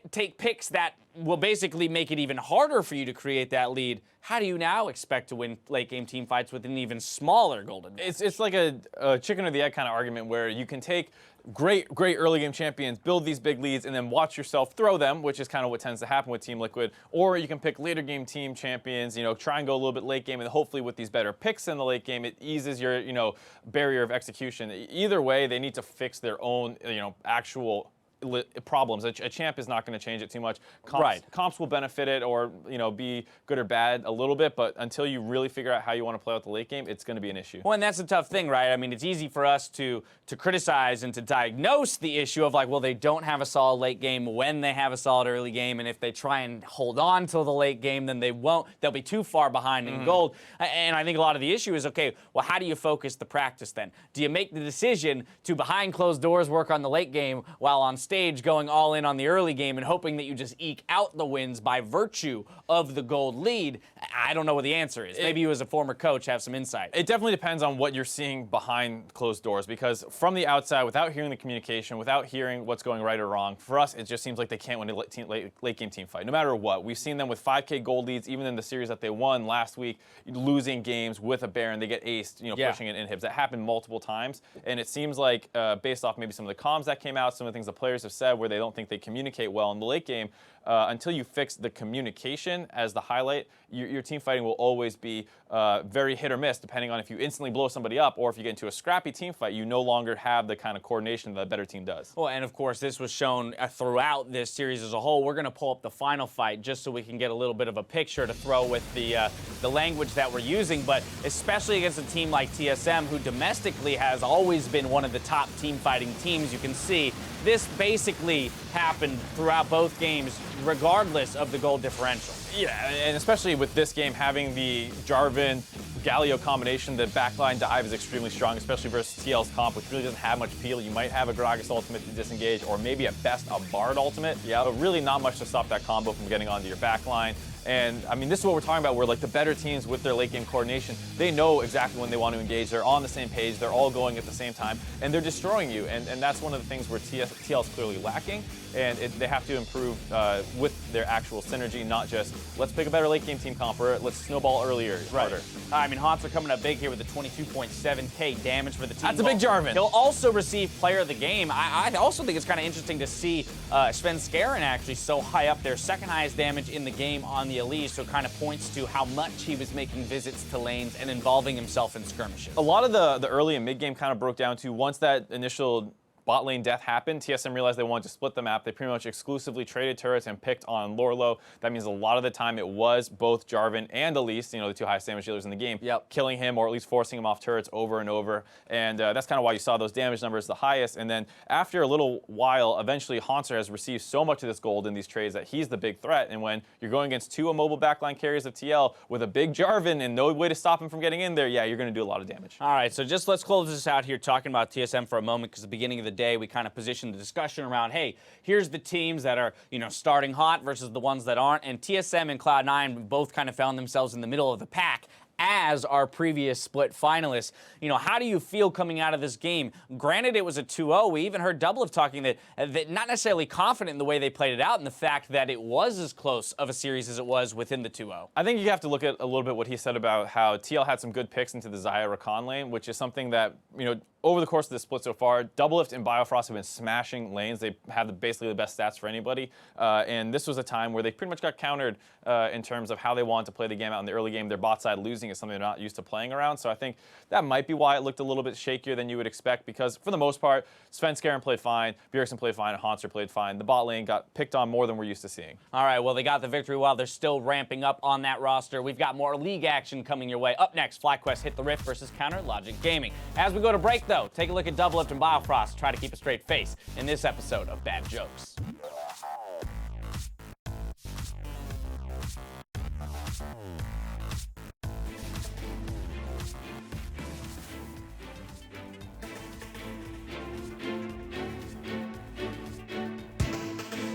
take picks that will basically make it even harder for you to create that lead. How do you now expect to win late game team fights with an even smaller golden? It's like a chicken or the egg kind of argument where you can take great early game champions, build these big leads, and then watch yourself throw them, which is kind of what tends to happen with Team Liquid. Or you can pick later game team champions, try and go a little bit late game, and hopefully with these better picks in the late game, it eases your, barrier of execution. Either way, they need to fix their own, actual problems. A champ is not going to change it too much. Comps will benefit it or, be good or bad a little bit, but until you really figure out how you want to play out the late game, it's going to be an issue. Well, and that's a tough thing, right? I mean, it's easy for us to criticize and to diagnose the issue of like, well, they don't have a solid late game when they have a solid early game, and if they try and hold on till the late game, then they won't. They'll be too far behind in gold. And I think a lot of the issue is, okay, well, how do you focus the practice then? Do you make the decision to behind closed doors work on the late game while on stage going all in on the early game and hoping that you just eke out the wins by virtue of the gold lead? I don't know what the answer is. Maybe you as a former coach have some insight. It definitely depends on what you're seeing behind closed doors, because from the outside, without hearing the communication, without hearing what's going right or wrong, for us, it just seems like they can't win a late game team fight, no matter what. We've seen them with 5K gold leads, even in the series that they won last week, losing games with a Baron, they get aced, pushing in inhibs. That happened multiple times, and it seems like, based off maybe some of the comms that came out, some of the things the players have said where they don't think they communicate well in the late game, until you fix the communication as the highlight, your team fighting will always be very hit or miss, depending on if you instantly blow somebody up or if you get into a scrappy team fight, you no longer have the kind of coordination that a better team does. Well, and of course, this was shown throughout this series as a whole. We're going to pull up the final fight just so we can get a little bit of a picture to throw with the language that we're using, but especially against a team like TSM, who domestically has always been one of the top team fighting teams. You can see this basically happened throughout both games, regardless of the goal differential. Yeah, and especially with this game having the Jarvan Galio combination, the backline dive is extremely strong, especially versus TL's comp, which really doesn't have much appeal. You might have a Gragas ultimate to disengage, or maybe at best a Bard ultimate. Yeah, but really not much to stop that combo from getting onto your backline. And I mean, this is what we're talking about, where like the better teams with their late game coordination, they know exactly when they want to engage. They're on the same page. They're all going at the same time, and they're destroying you. And that's one of the things where TL is clearly lacking, and they have to improve with their actual synergy, not just let's pick a better late game team comp or let's snowball earlier, harder. I mean, Hansler coming up big here with a 22.7K damage for the team. That's a big Jarvan. He'll also receive player of the game. I also think it's kind of interesting to see Svenskeren actually so high up there, second highest damage in the game on the Elise, so it kind of points to how much he was making visits to lanes and involving himself in skirmishes. A lot of the early and mid game kind of broke down to once that initial bot lane death happened, TSM realized they wanted to split the map. They pretty much exclusively traded turrets and picked on Lorlo. That means a lot of the time it was both Jarvan and Elise, the two highest damage dealers in the game, killing him or at least forcing him off turrets over and over. And that's kind of why you saw those damage numbers the highest. And then after a little while, eventually Hansler has received so much of this gold in these trades that he's the big threat. And when you're going against two immobile backline carriers of TL with a big Jarvan and no way to stop him from getting in there, yeah, you're going to do a lot of damage. All right, so just let's close this out here talking about TSM for a moment, because at the beginning of the day, we kind of positioned the discussion around, hey, here's the teams that are, starting hot versus the ones that aren't. And TSM and Cloud9 both kind of found themselves in the middle of the pack as our previous split finalists. How do you feel coming out of this game? Granted, it was a 2-0. We even heard Doublelift talking that not necessarily confident in the way they played it out and the fact that it was as close of a series as it was within the 2-0. I think you have to look at a little bit what he said about how TL had some good picks into the Xayah Rakan lane, which is something that, over the course of the split so far, Doublelift and Biofrost have been smashing lanes. They have basically the best stats for anybody. And this was a time where they pretty much got countered in terms of how they wanted to play the game out in the early game. Their bot side losing is something they're not used to playing around. So I think that might be why it looked a little bit shakier than you would expect, because for the most part, Svenskeren played fine, Bjergsen played fine, and Hansler played fine. The bot lane got picked on more than we're used to seeing. All right, well, they got the victory while they're still ramping up on that roster. We've got more league action coming your way. Up next, FlyQuest Hit the Rift versus Counter Logic Gaming. As we go to break, though, take a look at Doublelift and Biofrost try to keep a straight face in this episode of Bad Jokes.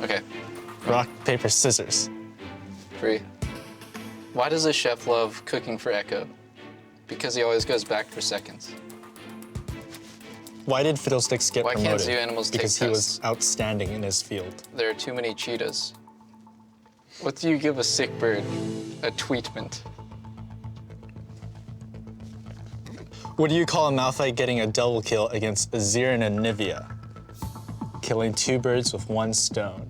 Okay. Rock, paper, scissors. 3. Why does a chef love cooking for Echo? Because he always goes back for seconds. Why did Fiddlesticks get Why promoted? can't zoo animals take Because he tests? was outstanding in his field. There are too many cheetahs. What do you give a sick bird? A tweetment. What do you call a Malphite getting a double kill against Azir and Anivia? Killing 2 birds with 1 stone.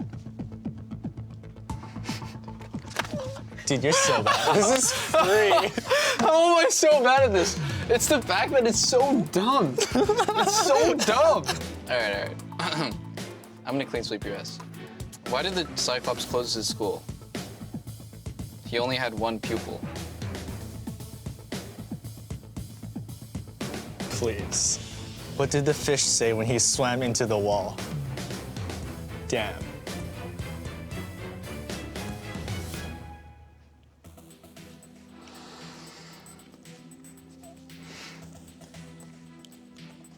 Dude, you're so bad. This is free. How am I so bad at this? It's the fact that it's so dumb. It's so dumb. All right. I'm gonna clean sweep your ass. Why did the Cyclops close his school? He only had 1 pupil. Please. What did the fish say when he swam into the wall? Damn.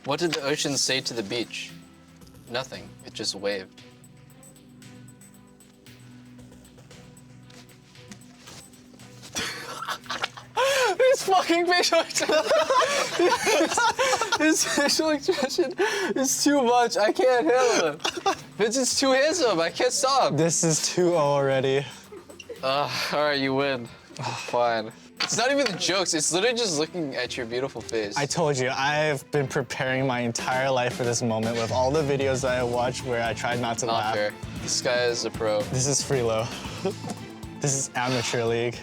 What did the ocean say to the beach? Nothing. It just waved. This fucking facial expression. This facial expression is too much. I can't handle it. Vincent's too handsome. I can't stop. This is 2-0 already. All right, you win. Fine. It's not even the jokes. It's literally just looking at your beautiful face. I told you, I've been preparing my entire life for this moment with all the videos that I watched where I tried not to Not laugh. fair. This guy is a pro. This is Freelo. This is amateur league.